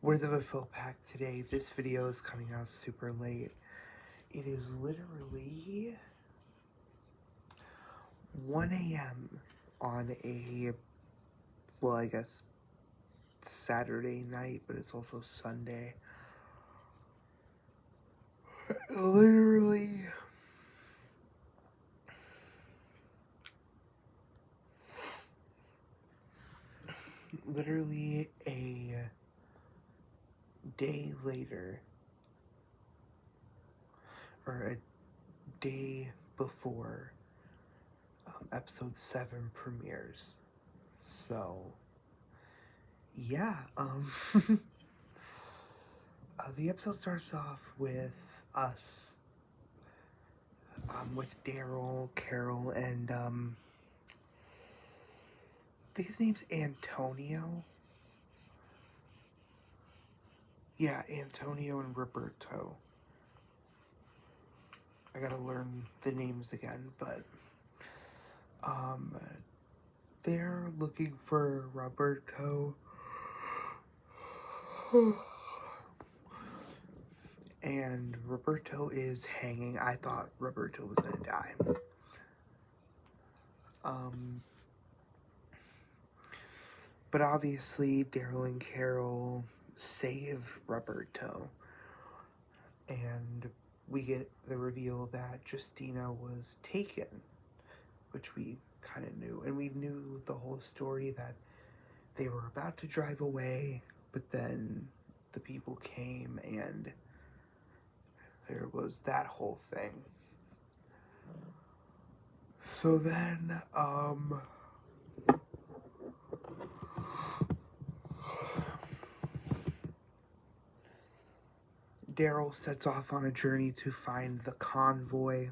We're the Refill Pack today. This video is coming out super late. It is literally 1 a.m. on a, well, I guess Saturday night, but it's also Sunday. Literally a day later, or a day before episode 7 premieres. So, yeah, the episode starts off with us, with Daryl, Carol, and, I think his name's Antonio. Yeah, Antonio and Roberto. I gotta learn the names again, but, they're looking for Roberto. And Roberto is hanging. I thought Roberto was gonna die. But obviously Daryl and Carol save Roberto. And we get the reveal that Justina was taken, which we kind of knew. And we knew the whole story that they were about to drive away, but then the people came and there was that whole thing. So then, Daryl sets off on a journey to find the convoy,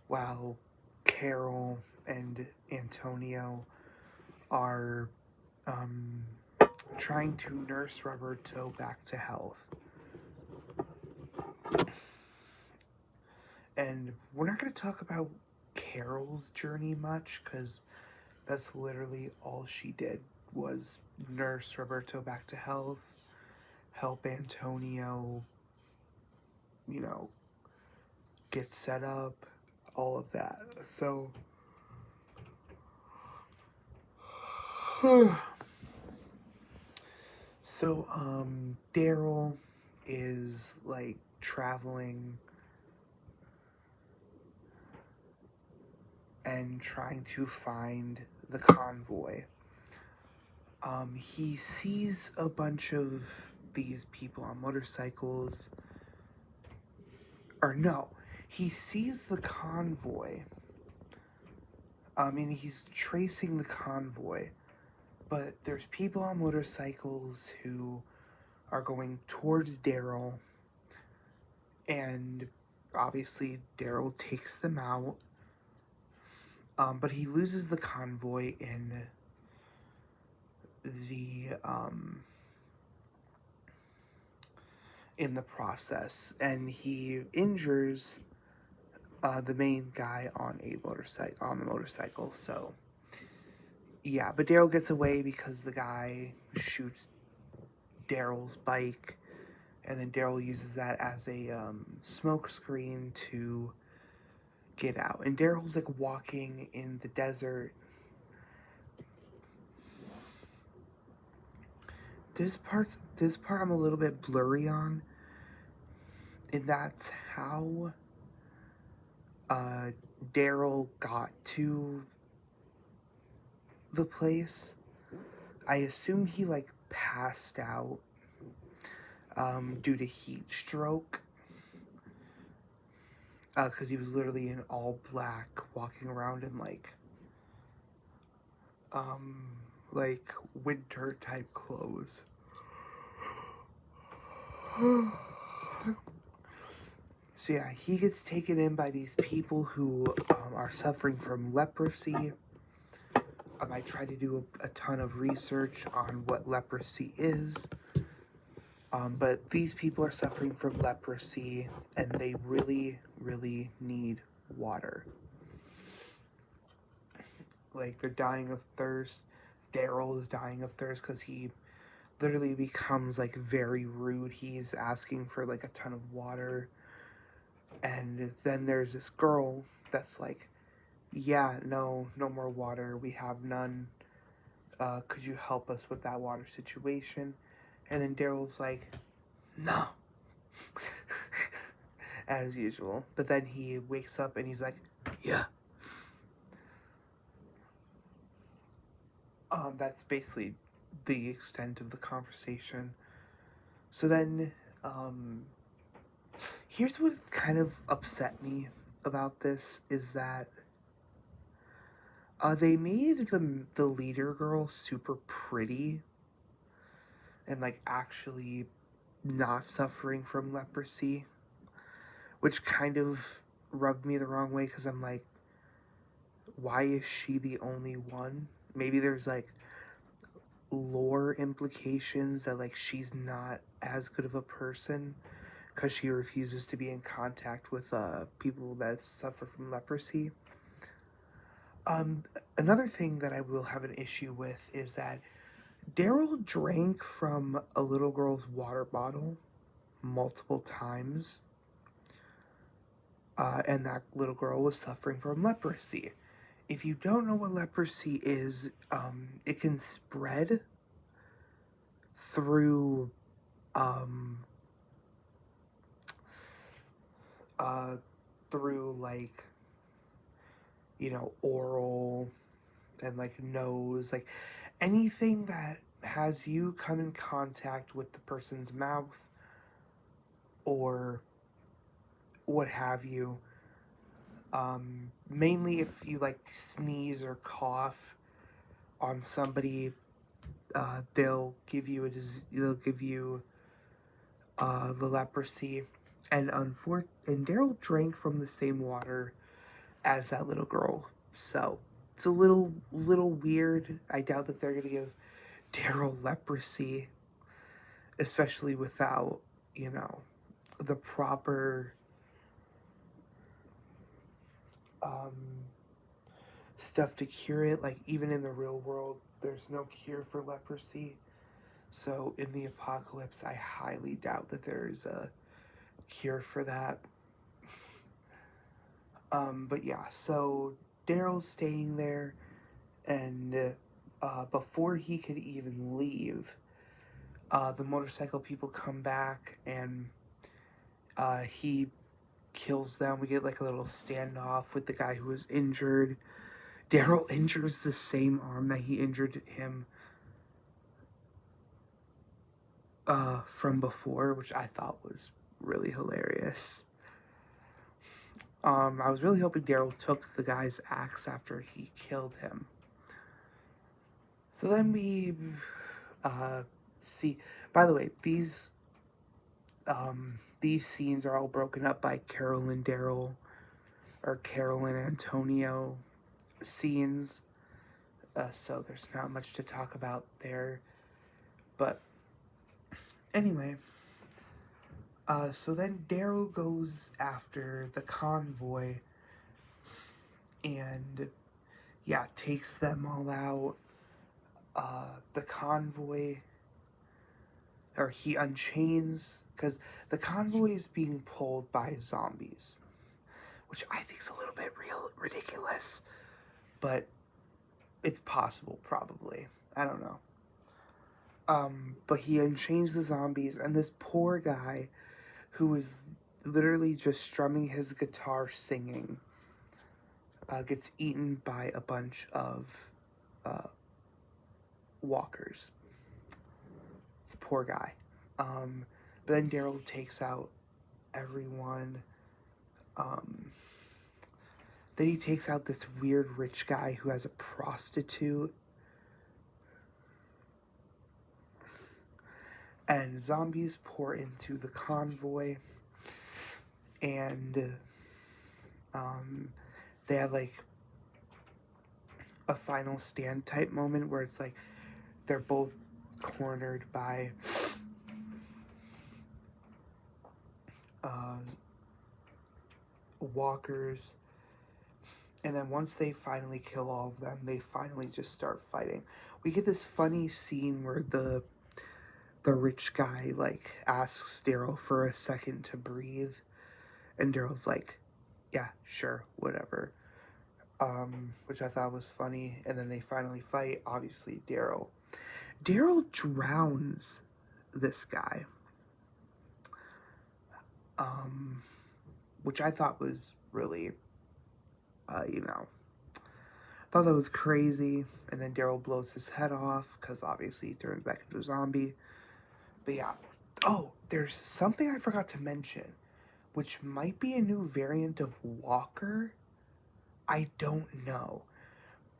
while Carol and Antonio are trying to nurse Roberto back to health. And we're not going to talk about Carol's journey much, because that's literally all she did, was nurse Roberto back to health, help Antonio, get set up, all of that. So, Daryl is, like, traveling and trying to find the convoy. He sees a bunch of these people on motorcycles. Or no, he sees the convoy. And he's tracing the convoy. But there's people on motorcycles who are going towards Daryl. And obviously Daryl takes them out. But he loses the convoy in the process, and he injures the main guy on the motorcycle. So yeah, but Daryl gets away because the guy shoots Daryl's bike, and then Daryl uses that as a smoke screen to get out. And Daryl's like walking in the desert. This part I'm a little bit blurry on, and that's how Daryl got to the place. I assume he, like, passed out due to heat stroke, because he was literally in all black, walking around in, like winter type clothes. So yeah, he gets taken in by these people who are suffering from leprosy. I tried to do a ton of research on what leprosy is. But these people are suffering from leprosy, and they really, really need water. Like, they're dying of thirst. Daryl is dying of thirst because he literally becomes like very rude. He's asking for like a ton of water. And then there's this girl that's like, yeah, no, no more water. We have none. Could you help us with that water situation? And then Daryl's like, no. As usual. But then he wakes up and he's like, yeah. That's basically the extent of the conversation. So then, here's what kind of upset me about this is that they made the leader girl super pretty and like actually not suffering from leprosy, which kind of rubbed me the wrong way because I'm like, why is she the only one? Maybe there's like lore implications that like she's not as good of a person because she refuses to be in contact with people that suffer from leprosy. Um, Another thing that I will have an issue with is that Daryl drank from a little girl's water bottle multiple times, and that little girl was suffering from leprosy. If you don't know what leprosy is, it can spread through um, uh, through like oral and like nose, like anything that has you come in contact with the person's mouth or what have you. Mainly if you like sneeze or cough on somebody, they'll give you the leprosy, and and Daryl drank from the same water as that little girl, so it's a little weird. I doubt that they're gonna give Daryl leprosy, especially without the proper um, stuff to cure it. Like even in the real world, there's no cure for leprosy. So in the apocalypse, I highly doubt that there's a cure for that. But yeah, so Daryl's staying there, and before he could even leave, the motorcycle people come back, and he kills them. We get like a little standoff with the guy who was injured. Daryl injures the same arm that he injured him from before, which I thought was really hilarious. I was really hoping Daryl took the guy's axe after he killed him. So then we uh, see. By the way, these scenes are all broken up by Carol and Daryl, or Carol and Antonio scenes. So there's not much to talk about there. But anyway, so then Daryl goes after the convoy and, yeah, takes them all out. The convoy, or he unchains, because the convoy is being pulled by zombies, which I think is a little bit ridiculous, but it's possible, probably. I don't know. But he unchains the zombies, and this poor guy who is literally just strumming his guitar singing gets eaten by a bunch of walkers. It's a poor guy. But then Daryl takes out everyone. Um, then he takes out this weird rich guy who has a prostitute. And zombies pour into the convoy. And they have like a final stand type moment where it's like they're both cornered by walkers, and then once they finally kill all of them, they finally just start fighting. We get this funny scene where the rich guy, like, asks Daryl for a second to breathe. And Daryl's like, yeah, sure, whatever. Which I thought was funny. And then they finally fight. Obviously, Daryl drowns this guy. Which I thought was really, thought that was crazy. And then Daryl blows his head off because obviously he turns back into a zombie. But yeah. Oh, there's something I forgot to mention, which might be a new variant of Walker. I don't know.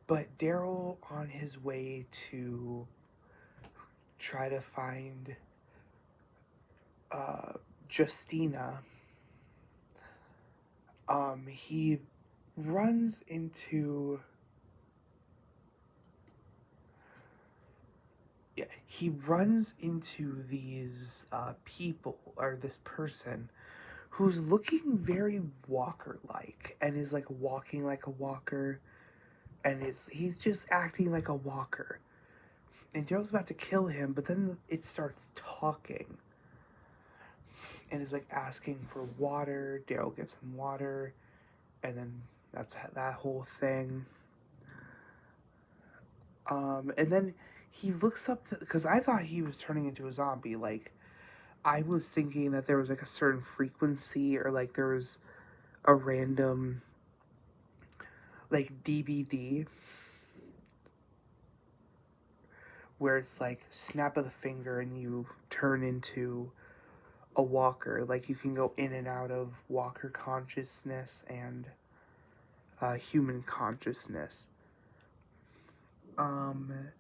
But Daryl, on his way to try to find Justina, he runs into these people, or this person who's looking very Walker-like and is like walking like a walker, and he's just acting like a walker. And Daryl's about to kill him, but then it starts talking and is like asking for water. Daryl gives him water, and then that's that whole thing. And then he looks up because I thought he was turning into a zombie. Like, I was thinking that there was like a certain frequency, or like there was a random like DVD where it's like snap of the finger and you turn into a walker. Like, you can go in and out of walker consciousness and human consciousness.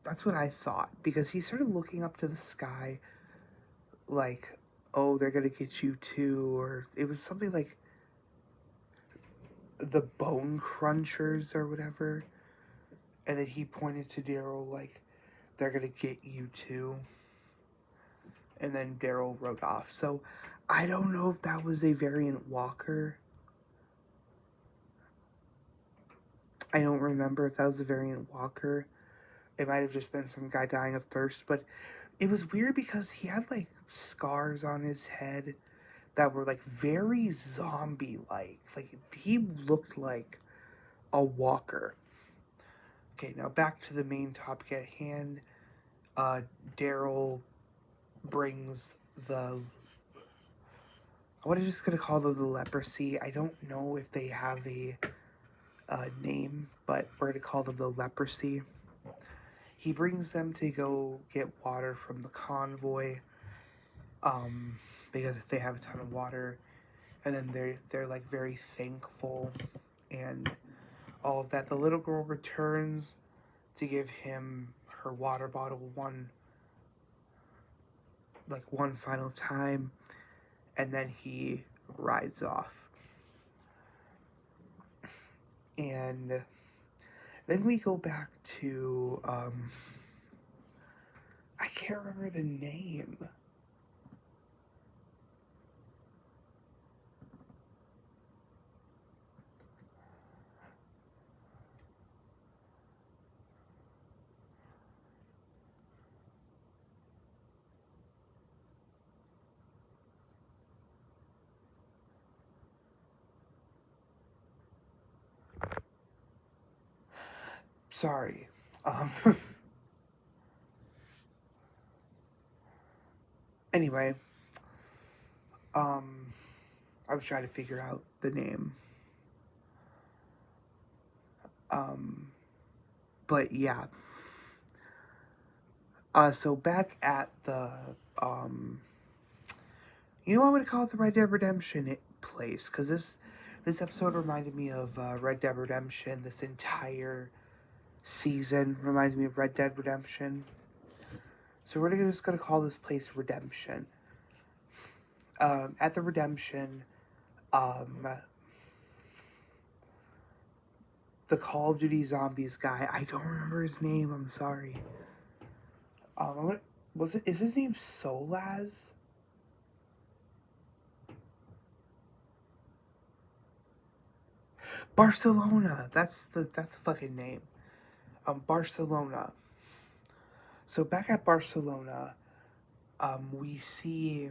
That's what I thought, because he started looking up to the sky like, oh, they're gonna get you too, or it was something like the bone crunchers or whatever, and then he pointed to Daryl like, they're gonna get you too, and then Daryl rode off. So I don't know if that was a variant walker. I don't remember if that was a variant walker. It might have just been some guy dying of thirst, but it was weird because he had like scars on his head that were like very zombie-like. Like, he looked like a walker. Okay, now back to the main topic at hand. Daryl brings the, what are you just gonna call them, the leprosy? I don't know if they have a name, but we're gonna call them the leprosy. He brings them to go get water from the convoy, because they have a ton of water, and then they're like very thankful and all of that. The little girl returns to give him her water bottle one final time, and then he rides off. And then we go back to I can't remember the name. Sorry. Anyway, I was trying to figure out the name. But yeah. So back at the, I'm going to call it the Red Dead Redemption place, because this episode reminded me of Red Dead Redemption. This entire season reminds me of Red Dead Redemption. So we're just going to call this place Redemption. At the Redemption, the Call of Duty Zombies guy, I don't remember his name, I'm sorry. Is his name Solaz? Barcelona. That's the fucking name. Barcelona. So back at Barcelona, we see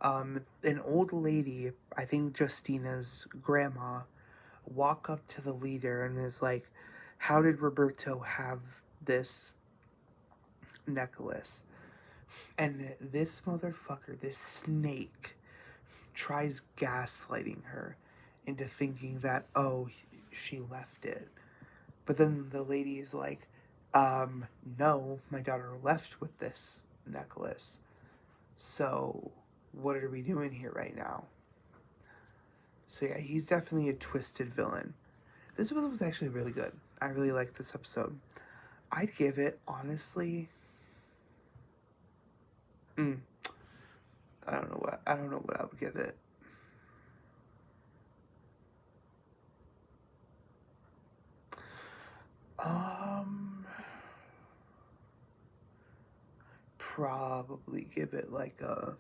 an old lady, I think Justina's grandma, walk up to the leader and is like, how did Roberto have this necklace? And this motherfucker, this snake, tries gaslighting her into thinking that, oh, she left it. But then the lady is like, no, my daughter left with this necklace. So, what are we doing here right now? So, yeah, he's definitely a twisted villain. This episode was actually really good. I really liked this episode. I'd give it, honestly, mm, I don't know what I would give it. Um, Probably give it like a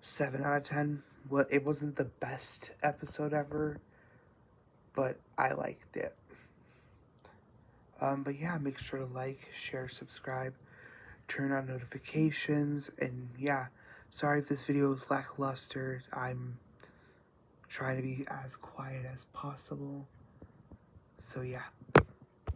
7 out of 10. What, it wasn't the best episode ever, but I liked it. But yeah, make sure to like, share, subscribe, turn on notifications, and yeah, sorry if this video is lackluster. I'm trying to be as quiet as possible. So yeah.